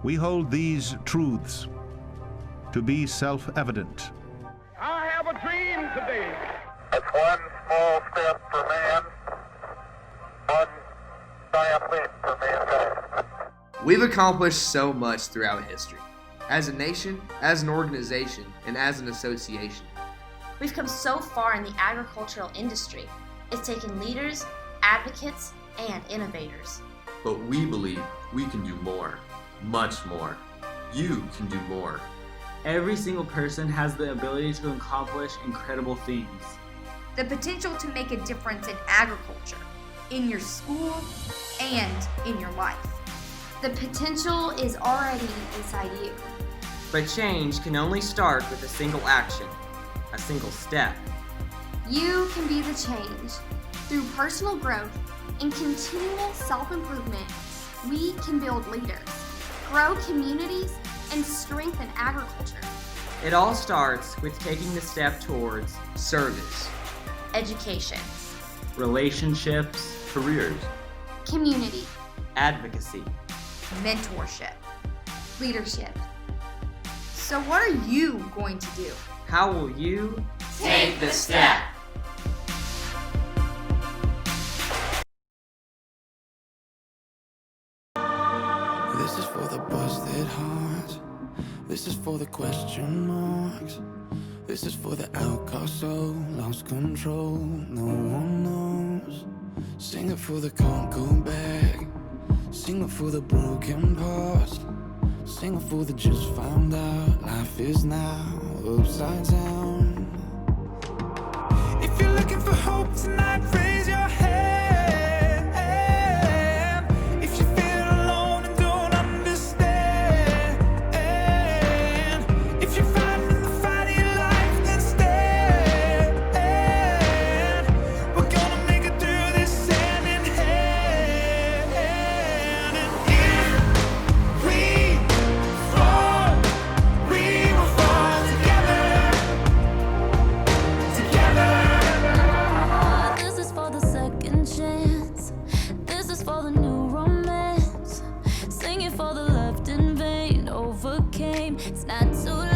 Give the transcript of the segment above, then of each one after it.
We hold these truths to be self-evident. I have a dream today. It's one small step for man, one giant leap for mankind. We've accomplished so much throughout history, as a nation, as an organization, and as an association. We've come so far in the agricultural industry. It's taken leaders, advocates, and innovators. But we believe we can do more, much more. You can do more. Every single person has the ability to accomplish incredible things. The potential to make a difference in agriculture, in your school, and in your life. The potential is already inside you. But change can only start with a single action, a single step. You can be the change. Through personal growth and continual self-improvement, we can build leaders, grow communities, and strengthen agriculture. It all starts with taking the step towards Service, Education, Relationships, Careers. community, advocacy. Mentorship. leadership. So what are you going to do? How will you Take the step. This is for the busted hearts. This is for the question marks. This is for the outcast soul, lost control, no one knows. Sing it for the can't go back. Sing it for the broken past. Sing it for the just found out life is now upside down. If you're looking for hope tonight, raise your hand. If you feel alone and don't understand, if you're fighting the fight of your life, then stand. We're gonna make it through this hand in hand. And if we fall, we will fall together. Together. This is for the second chance. This is for the new romance. Singing for the left in vain. Overcame. It's not too late.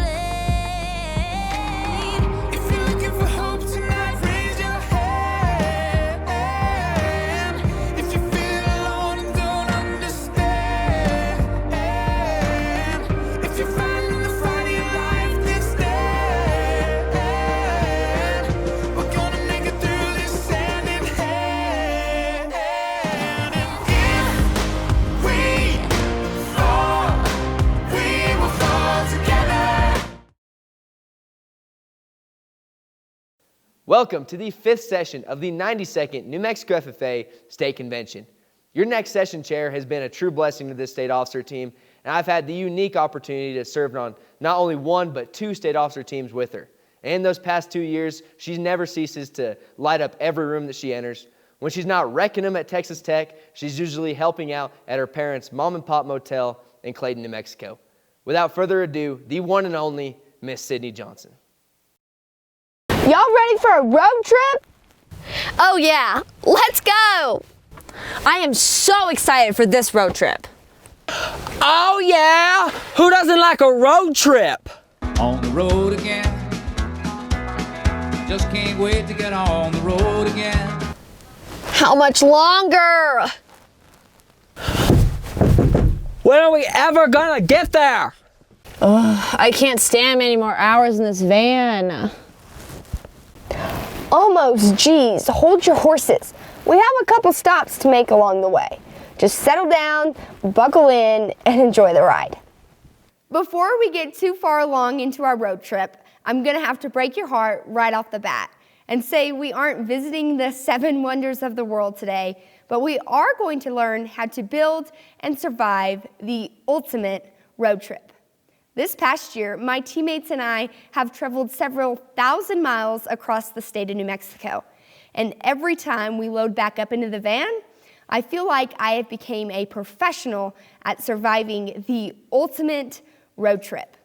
If you're looking for hope tonight, raise your hand. If you feel alone and don't understand, if you're fighting the fight of your life, then stand. We're gonna make it through this hand in hand. And if we fall, we will fall together. Welcome to the 5th session of the 92nd New Mexico FFA State Convention. Your next session chair has been a true blessing to this state officer team, and I've had the unique opportunity to serve on not only one but 2 state officer teams with her. And in those past 2 years, she never ceases to light up every room that she enters. When she's not wrecking them at Texas Tech, she's usually helping out at her parents' mom and pop motel in Clayton, New Mexico. Without further ado, the one and only Miss Sydney Johnson. Y'all ready for a road trip? Oh yeah, let's go! I am so excited for this road trip. Oh yeah! Who doesn't like a road trip? On the road again. Just can't wait to get on the road again. How much longer? When are we ever gonna get there? I can't stand many more hours in this van. Almost, geez, hold your horses. We have a couple stops to make along the way. Just settle down, buckle in, and enjoy the ride. Before we get too far along into our road trip, I'm gonna have to break your heart right off the bat and say we aren't visiting the 7 wonders of the world today, but we are going to learn how to build and survive the ultimate road trip. This past year, my teammates and I have traveled several thousand miles across the state of New Mexico. And every time we load back up into the van, I feel like I have become a professional at surviving the ultimate road trip.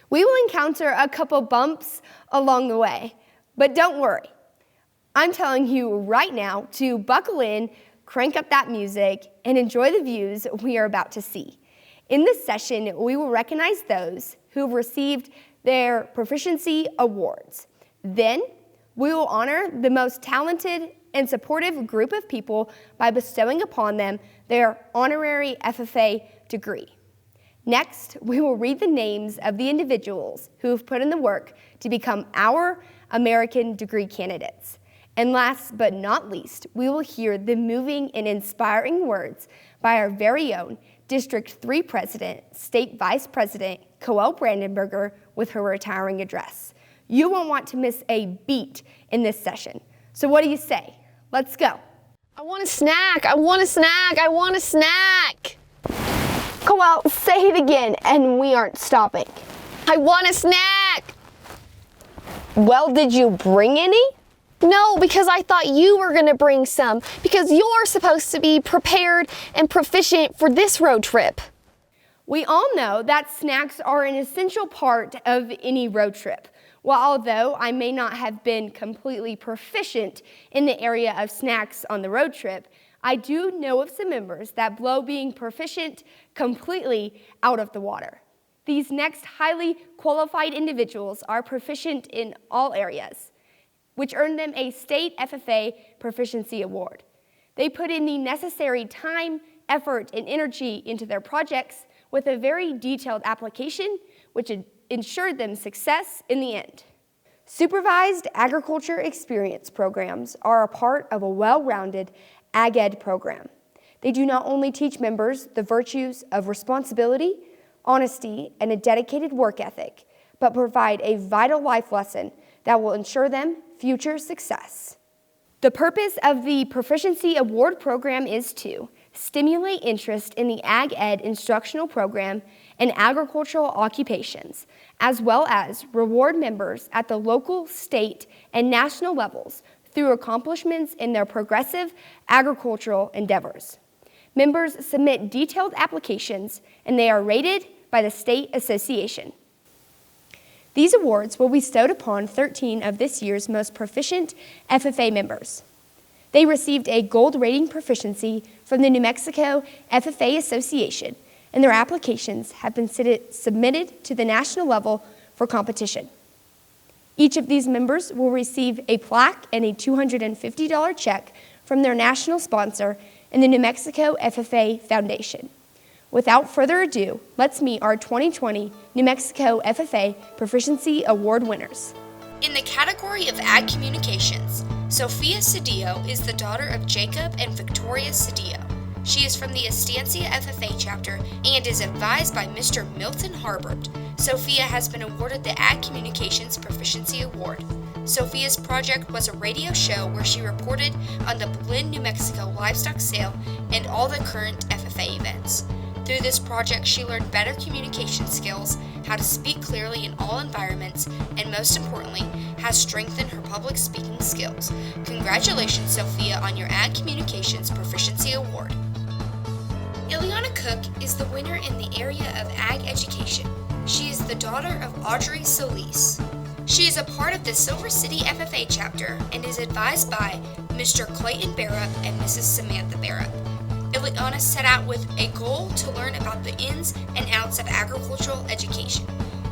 We will encounter a couple bumps along the way, but don't worry. I'm telling you right now to buckle in, crank up that music, and enjoy the views we are about to see. In this session, we will recognize those who have received their Proficiency Awards. Then, we will honor the most talented and supportive group of people by bestowing upon them their Honorary FFA degree. Next, we will read the names of the individuals who have put in the work to become our American degree candidates. And last but not least, we will hear the moving and inspiring words by our very own District 3 President, State Vice President, Coel Brandenberger, with her retiring address. You won't want to miss a beat in this session. So what do you say? Let's go. I want a snack. I want a snack. I want a snack. Coel, say it again, and we aren't stopping. I want a snack. Well, did you bring any? No, because I thought you were going to bring some, because you're supposed to be prepared and proficient for this road trip. We all know that snacks are an essential part of any road trip. Well, although I may not have been completely proficient in the area of snacks on the road trip, I do know of some members that blow being proficient completely out of the water. These next highly qualified individuals are proficient in all areas, which earned them a State FFA Proficiency Award. They put in the necessary time, effort, and energy into their projects with a very detailed application, which ensured them success in the end. Supervised agriculture experience programs are a part of a well-rounded Ag Ed program. They do not only teach members the virtues of responsibility, honesty, and a dedicated work ethic, but provide a vital life lesson that will ensure them future success. The purpose of the Proficiency Award program is to stimulate interest in the Ag Ed instructional program and agricultural occupations, as well as reward members at the local, state, and national levels through accomplishments in their progressive agricultural endeavors. Members submit detailed applications, and they are rated by the State Association. These awards will be bestowed upon 13 of this year's most proficient FFA members. They received a gold rating proficiency from the New Mexico FFA Association, and their applications have been submitted to the national level for competition. Each of these members will receive a plaque and a $250 check from their national sponsor and the New Mexico FFA Foundation. Without further ado, let's meet our 2020 New Mexico FFA Proficiency Award winners. In the category of Ag Communications, Sophia Cedillo is the daughter of Jacob and Victoria Cedillo. She is from the Estancia FFA chapter and is advised by Mr. Milton Harbert. Sophia has been awarded the Ag Communications Proficiency Award. Sophia's project was a radio show where she reported on the Berlin, New Mexico livestock sale and all the current FFA events. Through this project, she learned better communication skills, how to speak clearly in all environments, and most importantly, has strengthened her public speaking skills. Congratulations, Sophia, on your Ag Communications Proficiency Award. Ileana Cook is the winner in the area of Ag Education. She is the daughter of Audrey Solis. She is a part of the Silver City FFA chapter and is advised by Mr. Clayton Barrett and Mrs. Samantha Barrett. Ileana set out with a goal to learn about the ins and outs of agricultural education.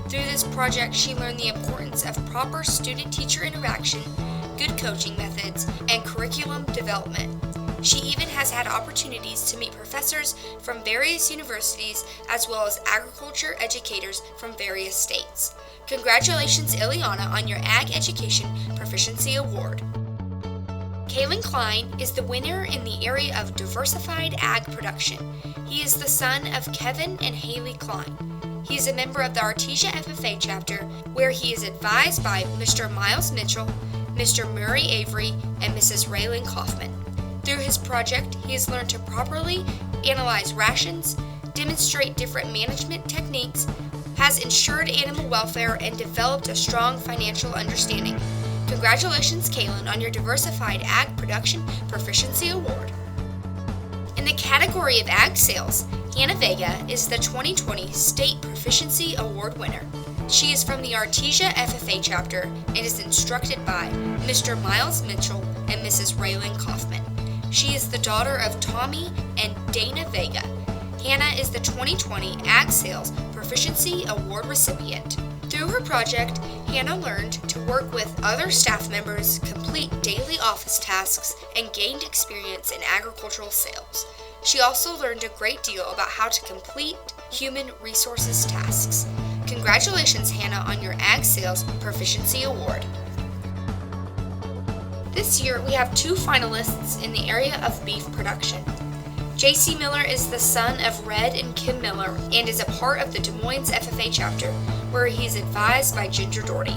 Through this project, she learned the importance of proper student-teacher interaction, good coaching methods, and curriculum development. She even has had opportunities to meet professors from various universities as well as agriculture educators from various states. Congratulations, Ileana, on your Ag Education Proficiency Award. Kaylin Klein is the winner in the area of diversified ag production. He is the son of Kevin and Haley Klein. He is a member of the Artesia FFA chapter, where he is advised by Mr. Miles Mitchell, Mr. Murray Avery, and Mrs. Raylan Kaufman. Through his project, he has learned to properly analyze rations, demonstrate different management techniques, has ensured animal welfare, and developed a strong financial understanding. Congratulations, Kaylin, on your Diversified Ag Production Proficiency Award. In the category of Ag Sales, Hannah Vega is the 2020 State Proficiency Award winner. She is from the Artesia FFA chapter and is instructed by Mr. Miles Mitchell and Mrs. Raylan Kaufman. She is the daughter of Tommy and Dana Vega. Hannah is the 2020 Ag Sales Proficiency Award recipient. Through her project, Hannah learned to work with other staff members, complete daily office tasks, and gained experience in agricultural sales. She also learned a great deal about how to complete human resources tasks. Congratulations, Hannah, on your Ag Sales Proficiency Award. This year, we have 2 finalists in the area of beef production. J.C. Miller is the son of Red and Kim Miller and is a part of the Des Moines FFA chapter, where he is advised by Ginger Doherty.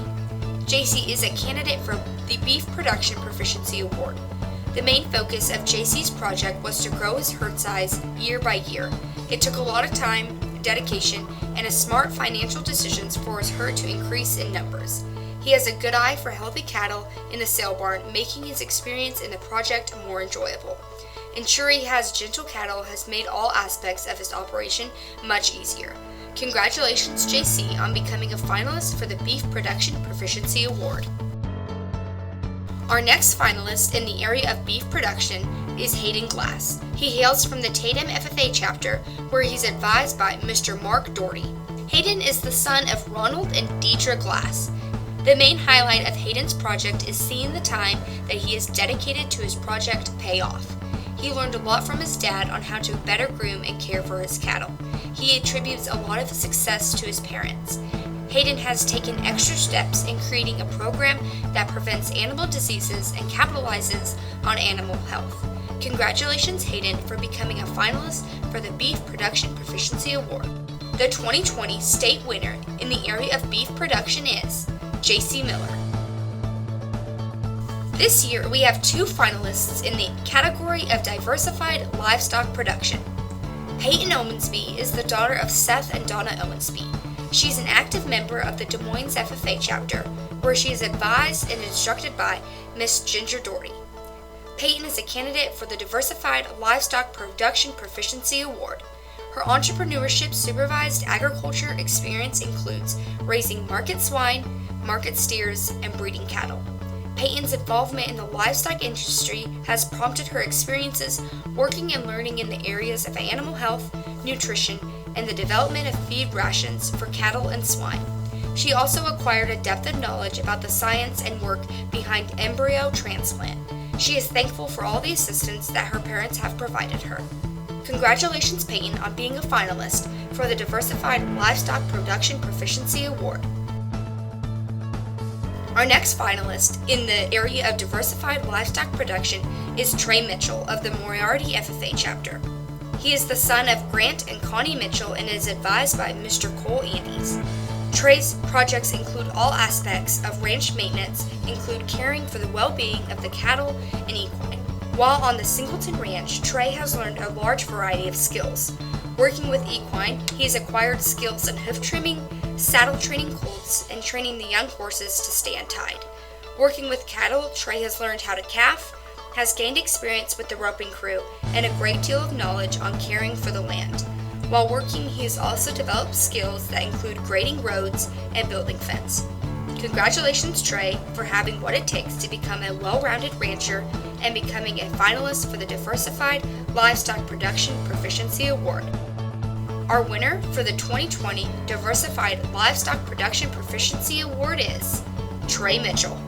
J.C. is a candidate for the Beef Production Proficiency Award. The main focus of J.C.'s project was to grow his herd size year by year. It took a lot of time, dedication, and a smart financial decisions for his herd to increase in numbers. He has a good eye for healthy cattle in the sale barn, making his experience in the project more enjoyable. Ensuring he has gentle cattle has made all aspects of his operation much easier. Congratulations, JC, on becoming a finalist for the Beef Production Proficiency Award. Our next finalist in the area of beef production is Hayden Glass. He hails from the Tatum FFA chapter, where he's advised by Mr. Mark Doherty. Hayden is the son of Ronald and Deidre Glass. The main highlight of Hayden's project is seeing the time that he has dedicated to his project pay off. He learned a lot from his dad on how to better groom and care for his cattle. He attributes a lot of his success to his parents. Hayden has taken extra steps in creating a program that prevents animal diseases and capitalizes on animal health. Congratulations, Hayden, for becoming a finalist for the Beef Production Proficiency Award. The 2020 state winner in the area of beef production is J.C. Miller. This year, we have 2 finalists in the category of diversified livestock production. Peyton Owensby is the daughter of Seth and Donna Owensby. She's an active member of the Des Moines FFA chapter, where she is advised and instructed by Miss Ginger Doherty. Peyton is a candidate for the Diversified Livestock Production Proficiency Award. Her entrepreneurship supervised agriculture experience includes raising market swine, market steers, and breeding cattle. Peyton's involvement in the livestock industry has prompted her experiences working and learning in the areas of animal health, nutrition, and the development of feed rations for cattle and swine. She also acquired a depth of knowledge about the science and work behind embryo transplant. She is thankful for all the assistance that her parents have provided her. Congratulations, Peyton, on being a finalist for the Diversified Livestock Production Proficiency Award. Our next finalist in the area of diversified livestock production is Trey Mitchell of the Moriarty FFA chapter. He is the son of Grant and Connie Mitchell and is advised by Mr. Cole Andes. Trey's projects include all aspects of ranch maintenance, include caring for the well-being of the cattle and equine. While on the Singleton Ranch, Trey has learned a large variety of skills. Working with equine, he has acquired skills in hoof trimming, saddle training colts, and training the young horses to stay untied. Working with cattle, Trey has learned how to calf, has gained experience with the roping crew, and a great deal of knowledge on caring for the land. While working, he has also developed skills that include grading roads and building fence. Congratulations, Trey, for having what it takes to become a well-rounded rancher and becoming a finalist for the Diversified Livestock Production Proficiency Award. Our winner for the 2020 Diversified Livestock Production Proficiency Award is Trey Mitchell.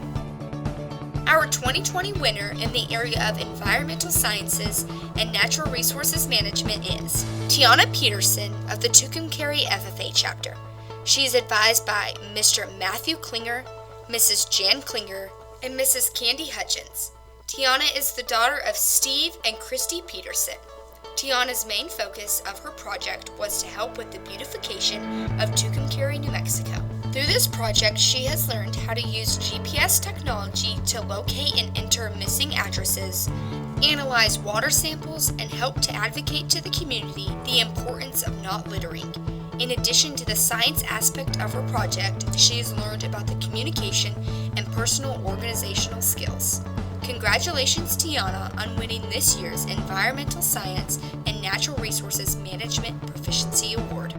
Our 2020 winner in the area of Environmental Sciences and Natural Resources Management is Tiana Peterson of the Tucumcari FFA chapter. She is advised by Mr. Matthew Klinger, Mrs. Jan Klinger, and Mrs. Candy Hutchins. Tiana is the daughter of Steve and Christy Peterson. Tiana's main focus of her project was to help with the beautification of Tucumcari, New Mexico. Through this project, she has learned how to use GPS technology to locate and enter missing addresses, analyze water samples, and help to advocate to the community the importance of not littering. In addition to the science aspect of her project, she has learned about the communication and personal organizational skills. Congratulations, Tiana, on winning this year's Environmental Science and Natural Resources Management Proficiency Award.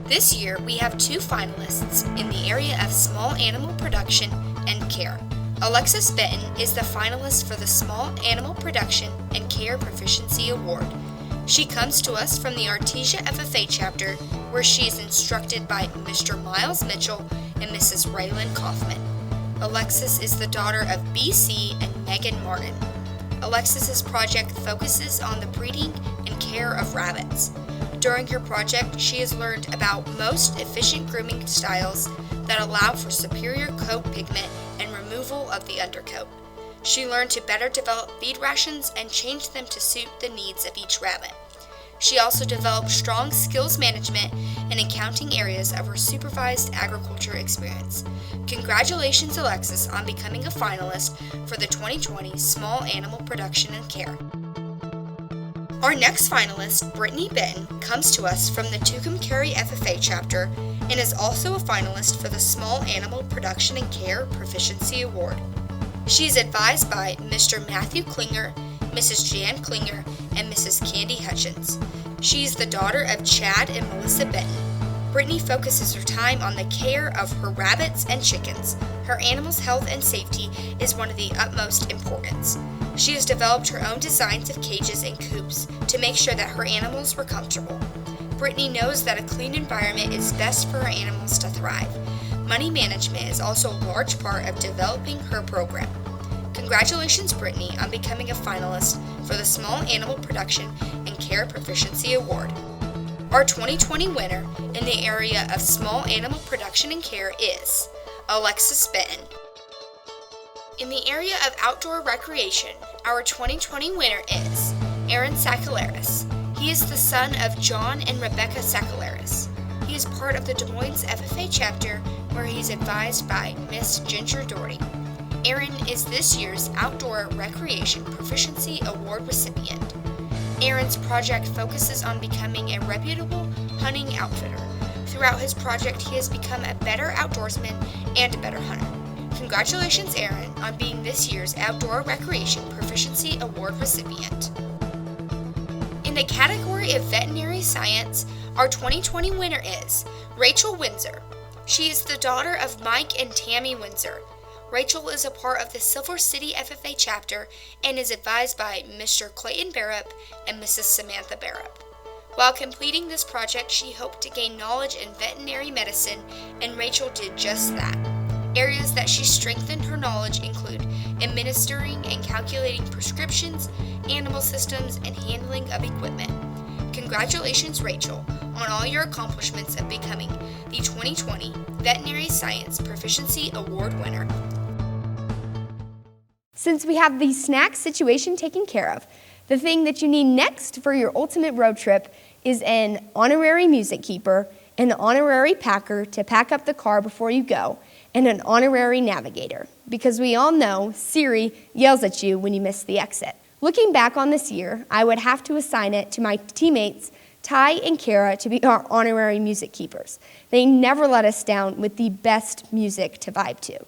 This year, we have 2 finalists in the area of small animal production and care. Alexis Benton is the finalist for the Small Animal Production and Care Proficiency Award. She comes to us from the Artesia FFA chapter, where she is instructed by Mr. Miles Mitchell and Mrs. Raylan Kaufman. Alexis is the daughter of BC and Megan Martin. Alexis's project focuses on the breeding and care of rabbits. During her project, she has learned about most efficient grooming styles that allow for superior coat pigment and removal of the undercoat. She learned to better develop feed rations and change them to suit the needs of each rabbit. She also developed strong skills management and accounting areas of her supervised agriculture experience. Congratulations, Alexis, on becoming a finalist for the 2020 Small Animal Production and Care. Our next finalist, Brittany Benton, comes to us from the Tucumcari FFA chapter and is also a finalist for the Small Animal Production and Care Proficiency Award. She is advised by Mr. Matthew Klinger, Mrs. Jan Klinger, and Mrs. Candy Hutchins. She is the daughter of Chad and Melissa Benton. Brittany focuses her time on the care of her rabbits and chickens. Her animals' health and safety is one of the utmost importance. She has developed her own designs of cages and coops to make sure that her animals were comfortable. Brittany knows that a clean environment is best for her animals to thrive. Money management is also a large part of developing her program. Congratulations, Brittany, on becoming a finalist for the Small Animal Production and Care Proficiency Award. Our 2020 winner in the area of Small Animal Production and Care is Alexis Benton. In the area of outdoor recreation, our 2020 winner is Aaron Sakalaris. He is the son of John and Rebecca Sakalaris. He is part of the Des Moines FFA chapter, where he's advised by Miss Ginger Doherty. Aaron is this year's Outdoor Recreation Proficiency Award recipient. Aaron's project focuses on becoming a reputable hunting outfitter. Throughout his project, he has become a better outdoorsman and a better hunter. Congratulations, Aaron, on being this year's Outdoor Recreation Proficiency Award recipient. In the category of veterinary science, our 2020 winner is Rachel Windsor. She is the daughter of Mike and Tammy Windsor. Rachel is a part of the Silver City FFA chapter and is advised by Mr. Clayton Barrup and Mrs. Samantha Barrup. While completing this project, she hoped to gain knowledge in veterinary medicine, and Rachel did just that. Areas that she strengthened her knowledge include administering and calculating prescriptions, animal systems, and handling of equipment. Congratulations, Rachel, on all your accomplishments of becoming the 2020 Veterinary Science Proficiency Award winner. Since we have the snack situation taken care of, the thing that you need next for your ultimate road trip is an honorary music keeper, an honorary packer to pack up the car before you go, and an honorary navigator, because we all know Siri yells at you when you miss the exit. Looking back on this year, I would have to assign it to my teammates Ty and Kara to be our honorary music keepers. They never let us down with the best music to vibe to.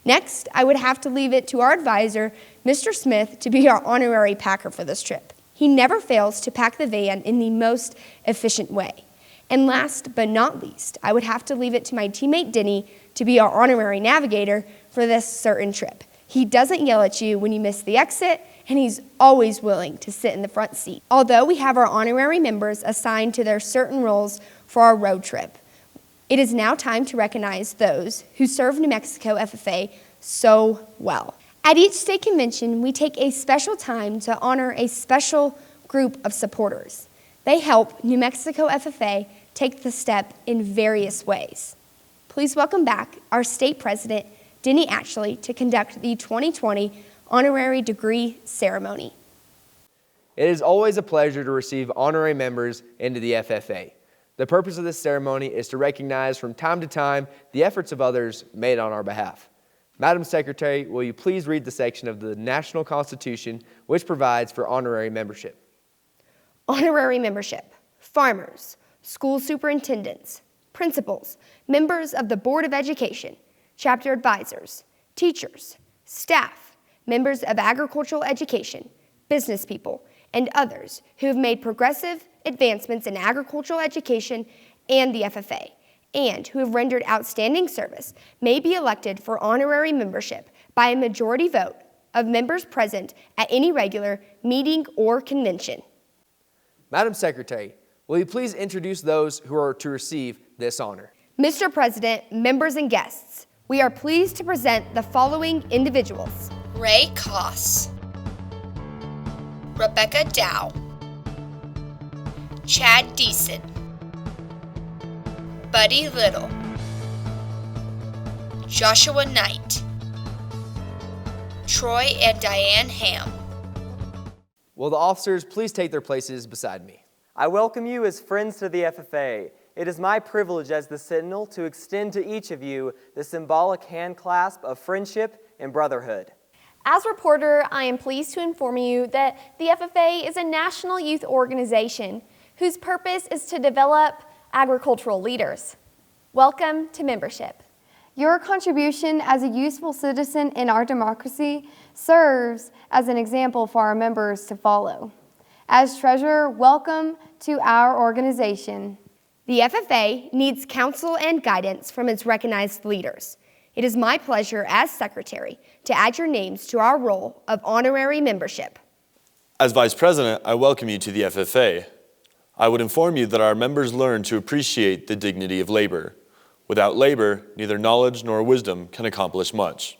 Next, I would have to leave it to our advisor, Mr. Smith, to be our honorary packer for this trip. He never fails to pack the van in the most efficient way. And last but not least, I would have to leave it to my teammate Denny to be our honorary navigator for this certain trip. He doesn't yell at you when you miss the exit, and he's always willing to sit in the front seat. Although we have our honorary members assigned to their certain roles for our road trip, it is now time to recognize those who serve New Mexico FFA so well. At each state convention, we take a special time to honor a special group of supporters. They help New Mexico FFA take the step in various ways. Please welcome back our state president, Denny Ashley, to conduct the 2020 honorary degree ceremony. It is always a pleasure to receive honorary members into the FFA. The purpose of this ceremony is to recognize from time to time the efforts of others made on our behalf. Madam Secretary, will you please read the section of the National Constitution which provides for honorary membership? Honorary membership: farmers, school superintendents, principals, members of the Board of Education, chapter advisors, teachers, staff, members of agricultural education, business people, and others who have made progressive advancements in agricultural education and the FFA, and who have rendered outstanding service may be elected for honorary membership by a majority vote of members present at any regular meeting or convention. Madam Secretary, will you please introduce those who are to receive this honor? Mr. President, members and guests, we are pleased to present the following individuals. Ray Koss, Rebecca Dow, Chad Deason, Buddy Little, Joshua Knight, Troy and Diane Ham. Will the officers please take their places beside me? I welcome you as friends to the FFA. It is my privilege as the Sentinel to extend to each of you the symbolic hand clasp of friendship and brotherhood. As reporter, I am pleased to inform you that the FFA is a national youth organization whose purpose is to develop agricultural leaders. Welcome to membership. Your contribution as a useful citizen in our democracy serves as an example for our members to follow. As treasurer, welcome to our organization. The FFA needs counsel and guidance from its recognized leaders. It is my pleasure as secretary to add your names to our roll of honorary membership. As vice president, I welcome you to the FFA. I would inform you that our members learn to appreciate the dignity of labor. Without labor, neither knowledge nor wisdom can accomplish much.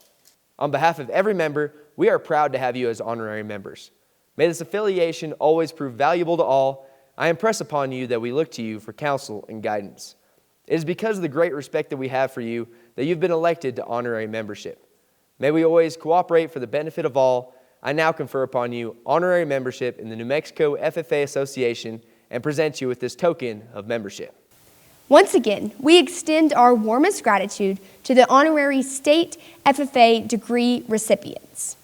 On behalf of every member, we are proud to have you as honorary members. May this affiliation always prove valuable to all. I impress upon you that we look to you for counsel and guidance. It is because of the great respect that we have for you that you've been elected to honorary membership. May we always cooperate for the benefit of all. I now confer upon you honorary membership in the New Mexico FFA Association and present you with this token of membership. Once again, we extend our warmest gratitude to the honorary state FFA degree recipients.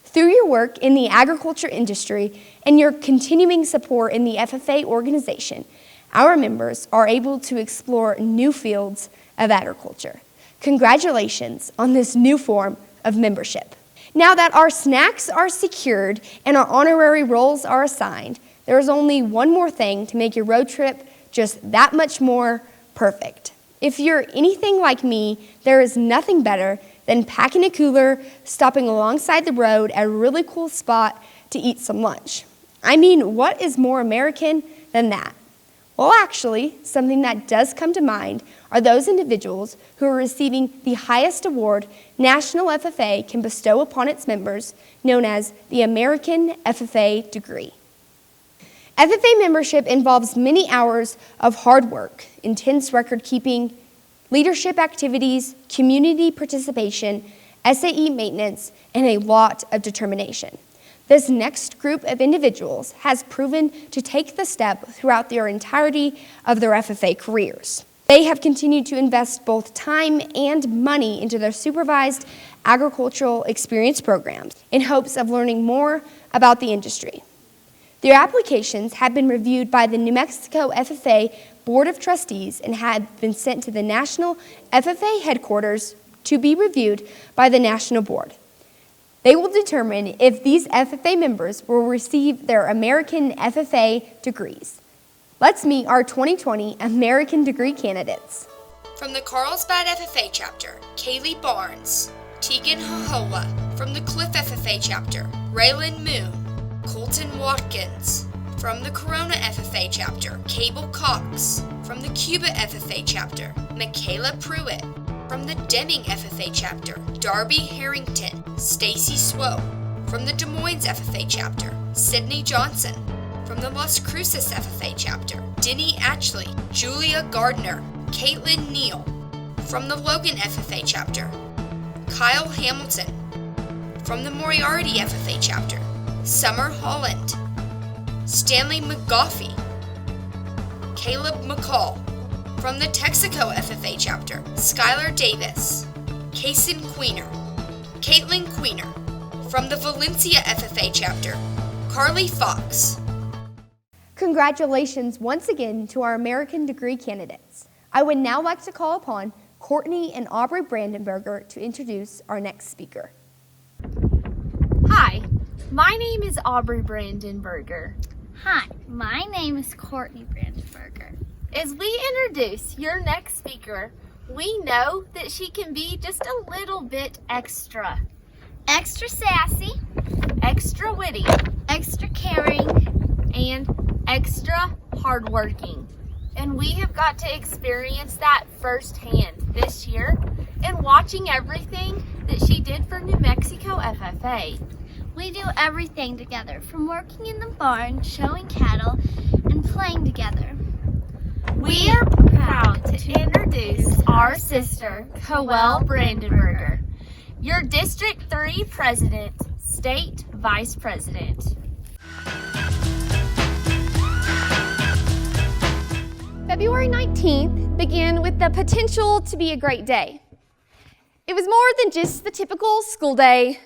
Through your work in the agriculture industry and your continuing support in the FFA organization, our members are able to explore new fields of agriculture. Congratulations on this new form of membership. Now that our snacks are secured and our honorary roles are assigned, there is only one more thing to make your road trip just that much more perfect. If you're anything like me, there is nothing better than packing a cooler, stopping alongside the road at a really cool spot to eat some lunch. I mean, what is more American than that? Well, actually, something that does come to mind are those individuals who are receiving the highest award National FFA can bestow upon its members, known as the American FFA degree. FFA membership involves many hours of hard work, intense record keeping, leadership activities, community participation, SAE maintenance, and a lot of determination. This next group of individuals has proven to take the step throughout their entirety of their FFA careers. They have continued to invest both time and money into their supervised agricultural experience programs in hopes of learning more about the industry. Their applications have been reviewed by the New Mexico FFA Board of Trustees and have been sent to the National FFA headquarters to be reviewed by the National Board. They will determine if these FFA members will receive their American FFA degrees. Let's meet our 2020 American degree candidates. From the Carlsbad FFA chapter, Kaylee Barnes, Tegan Hohola. From the Cliff FFA chapter, Raylan Moon, Colton Watkins. From the Corona FFA chapter, Cable Cox. From the Cuba FFA chapter, Michaela Pruitt. From the Deming FFA chapter, Darby Harrington, Stacy Swope. From the Des Moines FFA chapter, Sydney Johnson. From the Las Cruces FFA chapter, Denny Atchley, Julia Gardner, Caitlin Neal. From the Logan FFA chapter, Kyle Hamilton. From the Moriarty FFA chapter, Summer Holland, Stanley McGoffey, Caleb McCall. From the Texaco FFA chapter, Skylar Davis, Kason Queener, Caitlin Queener. From the Valencia FFA chapter, Carly Fox. Congratulations once again to our American degree candidates. I would now like to call upon Courtney and Aubrey Brandenberger to introduce our next speaker. Hi, my name is Aubrey Brandenberger. Hi, my name is Courtney Brandenberger. As we introduce your next speaker, we know that she can be just a little bit extra. Extra sassy, extra witty, extra caring, and extra hardworking. And we have got to experience that firsthand this year in watching everything that she did for New Mexico FFA. We do everything together, from working in the barn, showing cattle, and playing together. We are proud to introduce our sister, Coelle Brandenburger, your District 3 President, State Vice President. February 19th began with the potential to be a great day. It was more than just the typical school day,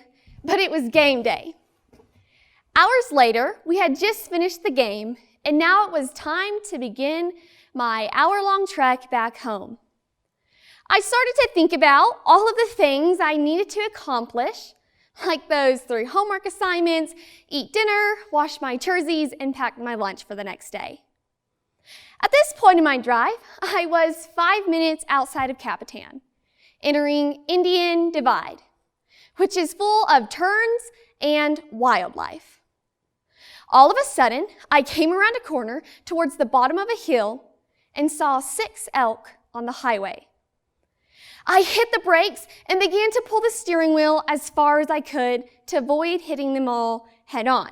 but it was game day. Hours later, we had just finished the game, and now it was time to begin my hour-long trek back home. I started to think about all of the things I needed to accomplish, like those 3 homework assignments, eat dinner, wash my jerseys, and pack my lunch for the next day. At this point in my drive, I was 5 minutes outside of Capitan, entering Indian Divide, which is full of turns and wildlife. All of a sudden, I came around a corner towards the bottom of a hill and saw 6 elk on the highway. I hit the brakes and began to pull the steering wheel as far as I could to avoid hitting them all head on.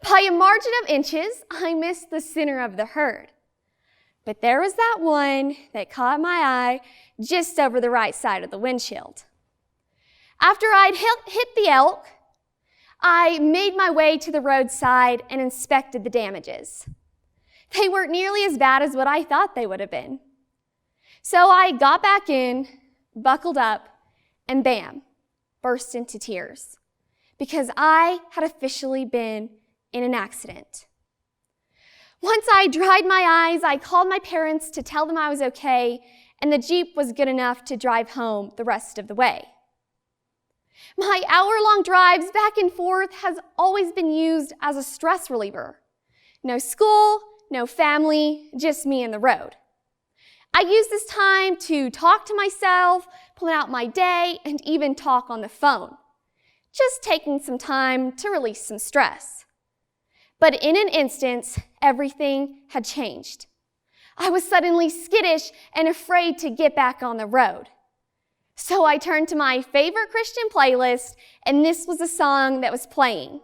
By a margin of inches, I missed the center of the herd. But there was that one that caught my eye just over the right side of the windshield. After I'd hit the elk, I made my way to the roadside and inspected the damages. They weren't nearly as bad as what I thought they would have been. So I got back in, buckled up, and bam, burst into tears, because I had officially been in an accident. Once I dried my eyes, I called my parents to tell them I was okay, and the Jeep was good enough to drive home the rest of the way. My hour-long drives back and forth has always been used as a stress reliever. No school, no family, just me and the road. I use this time to talk to myself, plan out my day, and even talk on the phone. Just taking some time to release some stress. But in an instant, everything had changed. I was suddenly skittish and afraid to get back on the road. So I turned to my favorite Christian playlist, and this was a song that was playing.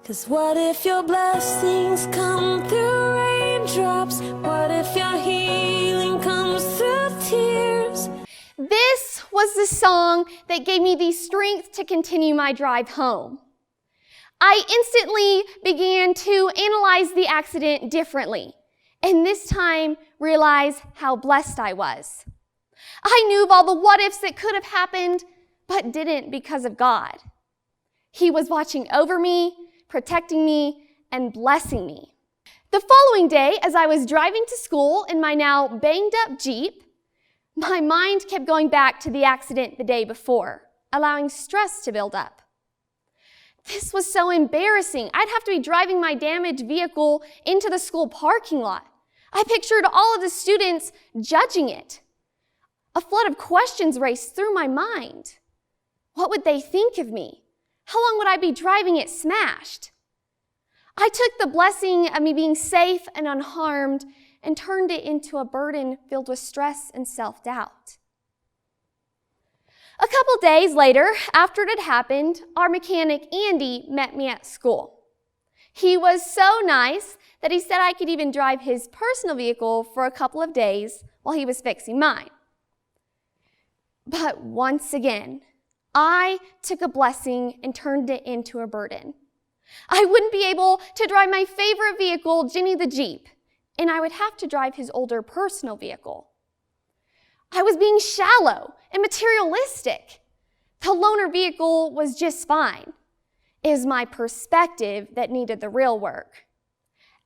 'Cause what if your blessings come through raindrops? What if your healing comes through tears? This was the song that gave me the strength to continue my drive home. I instantly began to analyze the accident differently, and this time realized how blessed I was. I knew of all the what-ifs that could have happened, but didn't because of God. He was watching over me, protecting me, and blessing me. The following day, as I was driving to school in my now banged-up Jeep, my mind kept going back to the accident the day before, allowing stress to build up. This was so embarrassing. I'd have to be driving my damaged vehicle into the school parking lot. I pictured all of the students judging it. A flood of questions raced through my mind. What would they think of me? How long would I be driving it smashed? I took the blessing of me being safe and unharmed and turned it into a burden filled with stress and self-doubt. A couple days later, after it had happened, our mechanic, Andy, met me at school. He was so nice that he said I could even drive his personal vehicle for a couple of days while he was fixing mine. But once again, I took a blessing and turned it into a burden. I wouldn't be able to drive my favorite vehicle, Jenny the Jeep, and I would have to drive his older personal vehicle. I was being shallow and materialistic. The loaner vehicle was just fine. It was my perspective that needed the real work.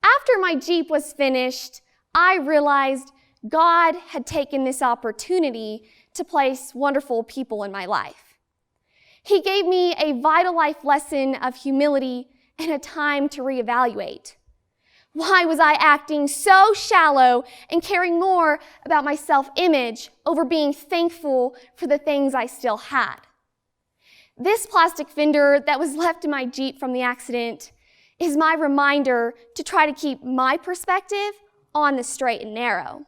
After my Jeep was finished, I realized God had taken this opportunity to place wonderful people in my life. He gave me a vital life lesson of humility and a time to reevaluate. Why was I acting so shallow and caring more about my self-image over being thankful for the things I still had? This plastic fender that was left in my Jeep from the accident is my reminder to try to keep my perspective on the straight and narrow.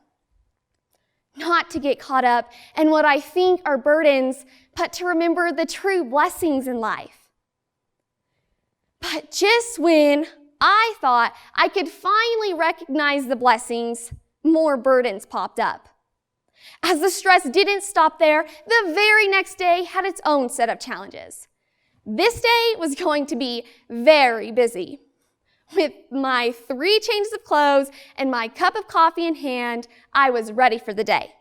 Not to get caught up in what I think are burdens, but to remember the true blessings in life. But just when I thought I could finally recognize the blessings, more burdens popped up. As the stress didn't stop there, the very next day had its own set of challenges. This day was going to be very busy. With my 3 changes of clothes and my cup of coffee in hand, I was ready for the day.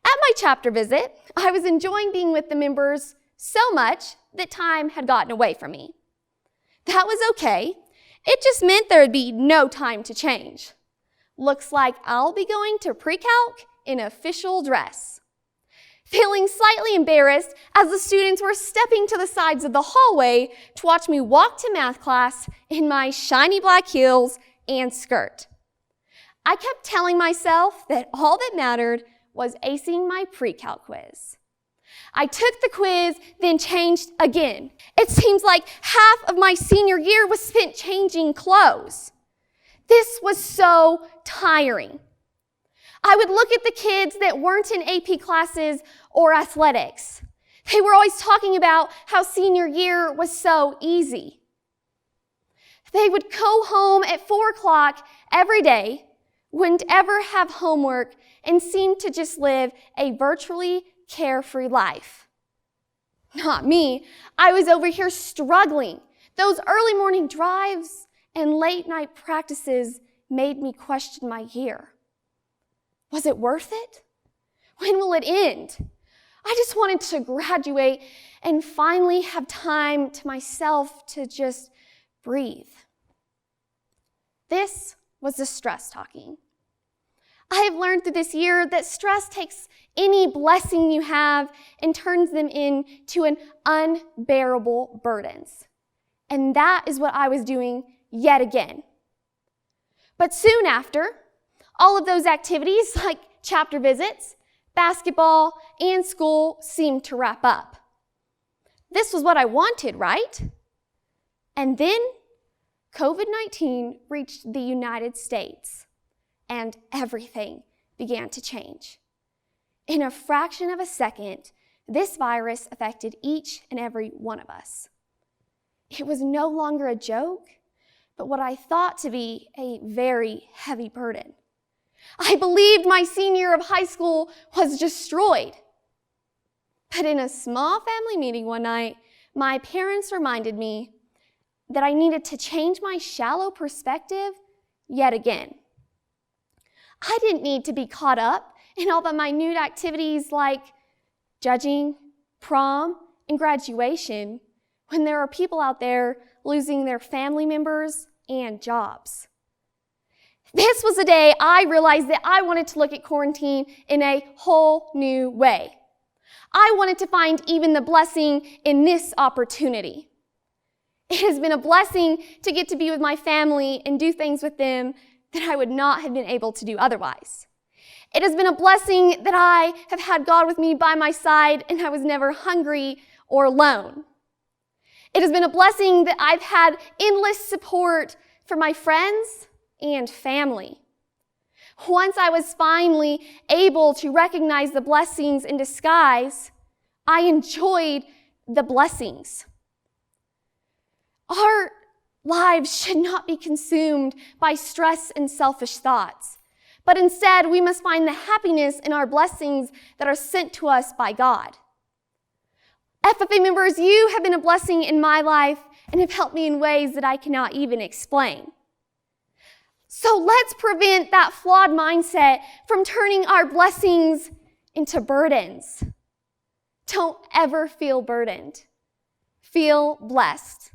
At my chapter visit, I was enjoying being with the members so much that time had gotten away from me. That was okay. It just meant there would be no time to change. Looks like I'll be going to pre-calc in official dress. Feeling slightly embarrassed as the students were stepping to the sides of the hallway to watch me walk to math class in my shiny black heels and skirt. I kept telling myself that all that mattered was acing my pre-calc quiz. I took the quiz, then changed again. It seems like half of my senior year was spent changing clothes. This was so tiring. I would look at the kids that weren't in AP classes or athletics. They were always talking about how senior year was so easy. They would go home at 4 o'clock every day, wouldn't ever have homework, and seemed to just live a virtually carefree life. Not me. I was over here struggling. Those early morning drives and late night practices made me question my year. Was it worth it? When will it end? I just wanted to graduate and finally have time to myself to just breathe. This was the stress talking. I have learned through this year that stress takes any blessing you have and turns them into an unbearable burdens. And that is what I was doing yet again. But soon after, all of those activities like chapter visits, basketball, and school seemed to wrap up. This was what I wanted, right? And then COVID-19 reached the United States, and everything began to change. In a fraction of a second, this virus affected each and every one of us. It was no longer a joke, but what I thought to be a very heavy burden. I believed my senior year of high school was destroyed. But in a small family meeting one night, my parents reminded me that I needed to change my shallow perspective yet again. I didn't need to be caught up in all the minute activities like judging, prom, and graduation when there are people out there losing their family members and jobs. This was the day I realized that I wanted to look at quarantine in a whole new way. I wanted to find even the blessing in this opportunity. It has been a blessing to get to be with my family and do things with them that I would not have been able to do otherwise. It has been a blessing that I have had God with me by my side and I was never hungry or alone. It has been a blessing that I've had endless support from my friends and family. Once I was finally able to recognize the blessings in disguise, I enjoyed the blessings. Our lives should not be consumed by stress and selfish thoughts, but instead we must find the happiness in our blessings that are sent to us by God. FFA members, you have been a blessing in my life and have helped me in ways that I cannot even explain. So let's prevent that flawed mindset from turning our blessings into burdens. Don't ever feel burdened. Feel blessed.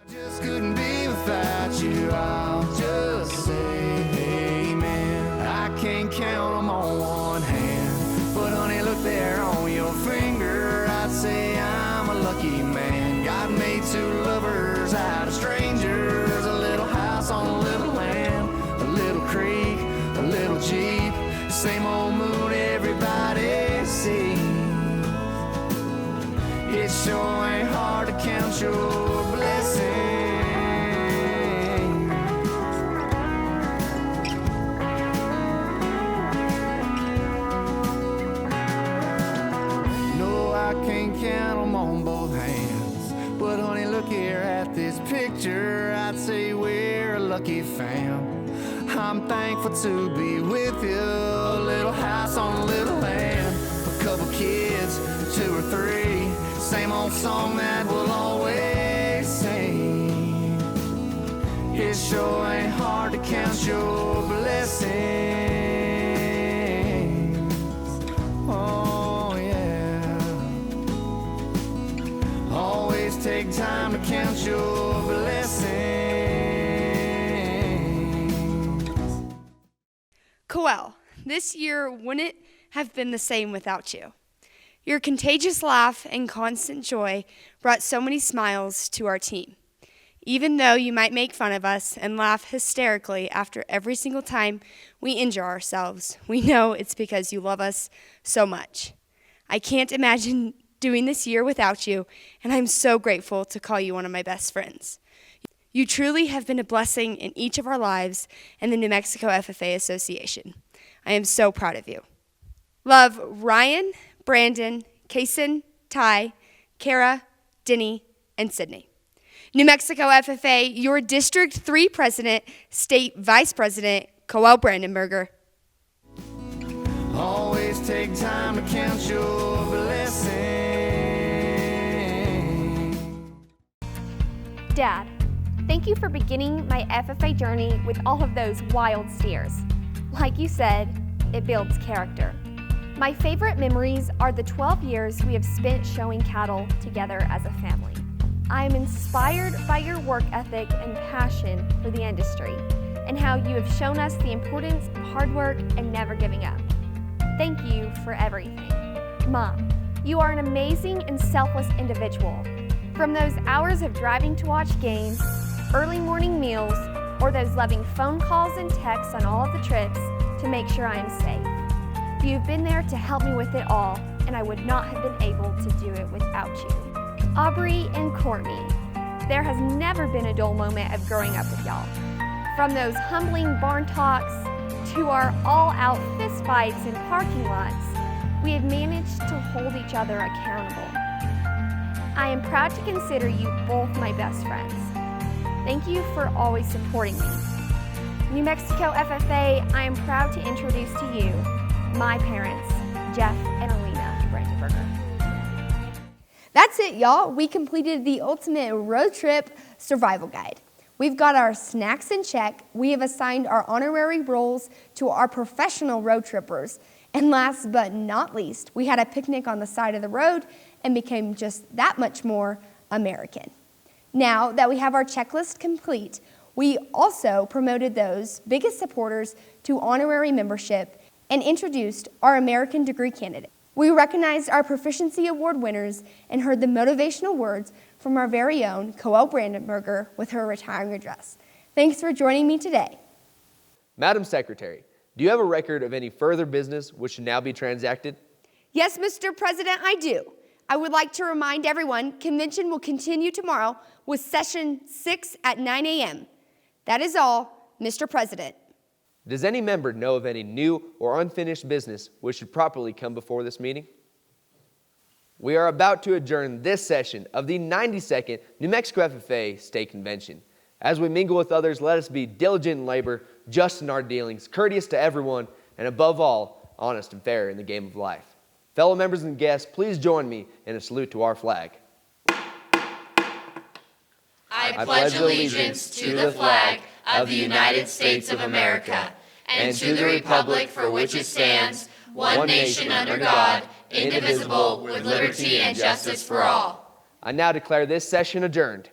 I just couldn't be without you. I'll just say amen. I can't count them on one hand, but honey, look there on your finger. I'd say I'm a lucky man. God made 2 lovers out of strangers. A little house on a little land, a little creek, a little Jeep, same old moon everybody sees. It sure ain't hard to count your blessings. I'd say we're a lucky fam. I'm thankful to be with you. A little house on a little land, a couple kids, 2 or 3. Same old song that we'll always sing. It sure ain't hard to count your blessings. Oh yeah. Always take time to count your blessings. Coel, this year wouldn't have been the same without you. Your contagious laugh and constant joy brought so many smiles to our team. Even though you might make fun of us and laugh hysterically after every single time we injure ourselves, we know it's because you love us so much. I can't imagine doing this year without you, and I'm so grateful to call you one of my best friends. You truly have been a blessing in each of our lives and the New Mexico FFA Association. I am so proud of you. Love, Ryan, Brandon, Kason, Ty, Kara, Denny, and Sydney. New Mexico FFA, your District 3 President, State Vice President, Coel Brandenberger. Always take time to count your blessings. Dad, thank you for beginning my FFA journey with all of those wild steers. Like you said, it builds character. My favorite memories are the 12 years we have spent showing cattle together as a family. I am inspired by your work ethic and passion for the industry and how you have shown us the importance of hard work and never giving up. Thank you for everything. Mom, you are an amazing and selfless individual. From those hours of driving to watch games, early morning meals, or those loving phone calls and texts on all of the trips to make sure I am safe. You've been there to help me with it all, and I would not have been able to do it without you. Aubrey and Courtney, there has never been a dull moment of growing up with y'all. From those humbling barn talks to our all-out fist fights in parking lots, we have managed to hold each other accountable. I am proud to consider you both my best friends. Thank you for always supporting me. New Mexico FFA, I am proud to introduce to you my parents, Jeff and Alina Brandenberger. That's it, y'all. We completed the ultimate road trip survival guide. We've got our snacks in check. We have assigned our honorary roles to our professional road trippers. And last but not least, we had a picnic on the side of the road and became just that much more American. Now that we have our checklist complete, we also promoted those biggest supporters to honorary membership and introduced our American degree candidate. We recognized our Proficiency Award winners and heard the motivational words from our very own Coel Brandenberger with her retiring address. Thanks for joining me today. Madam Secretary, do you have a record of any further business which should now be transacted? Yes, Mr. President, I do. I would like to remind everyone, convention will continue tomorrow with session 6 at 9 a.m. That is all, Mr. President. Does any member know of any new or unfinished business which should properly come before this meeting? We are about to adjourn this session of the 92nd New Mexico FFA State Convention. As we mingle with others, let us be diligent in labor, just in our dealings, courteous to everyone, and above all, honest and fair in the game of life. Fellow members and guests, please join me in a salute to our flag. I pledge allegiance to the flag of the United States of America and to the republic for which it stands, one nation under God, indivisible, with liberty and justice for all. I now declare this session adjourned.